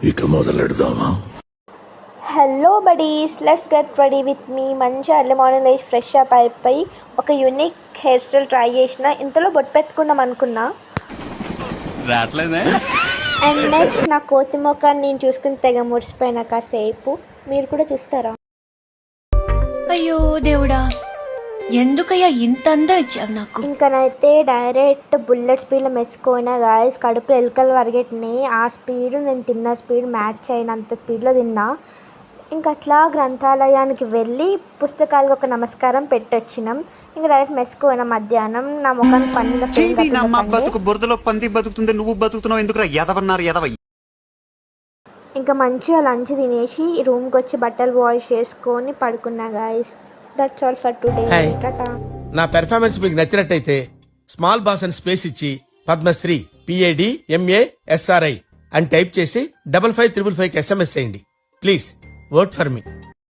ఇక మొదలెడదామా? Hello buddies, let's get ready with me. మంచి అర్లీ మార్నింగ్ లేచి ఫ్రెష్ అప్ అయిపోయి ఒక యూనిక్ హెయిర్ స్టైల్ ట్రై చేసిన. ఇంతలో బొట్టు పెట్టుకుందాం అనుకున్నా. అండ్ నెక్స్ట్ నా కోతి మొక్కని నేను చూసుకుని తెగ ముడిచిపోయిన కాసేపు. మీరు కూడా చూస్తారా? అయ్యో దేవుడా, ఎందుకయ్యా ఇంత అందం ఇచ్చావు నాకు? ఇంకనైతే డైరెక్ట్ బుల్లెట్ స్పీడ్లో మెసుకోయినా గాయస్. కడుపులో ఎలుకలు పరిగెట్టినాయి. ఆ స్పీడ్ నేను తిన్న స్పీడ్ మ్యాచ్ అయినంత స్పీడ్లో తిన్నా. ఇంకట్లా గ్రంథాలయానికి వెళ్ళి పుస్తకాలకు ఒక నమస్కారం పెట్టొచ్చినాం. ఇంకా డైరెక్ట్ మెసుకోయిన మధ్యాహ్నం నా ముఖానికి బతుకు బురదలో పంది బతుకుతుంది, నువ్వు బతుకుతున్నావు ఎందుకురా? ఎదవన్నారు ఎదవ. ఇంకా మంచిగా లంచ్ తినేసి రూమ్కి వచ్చి బట్టలు వాష్ చేసుకొని పడుకున్నా guys. That's all for today. Tata. నా పెర్ఫార్మెన్స్ మీకు నచ్చినట్టయితే స్మాల్ బాస్ అని స్పేస్ ఇచ్చి పద్మశ్రీ PADMASRI అని టైప్ చేసి 5555 SMS చేయండి. Please vote for me.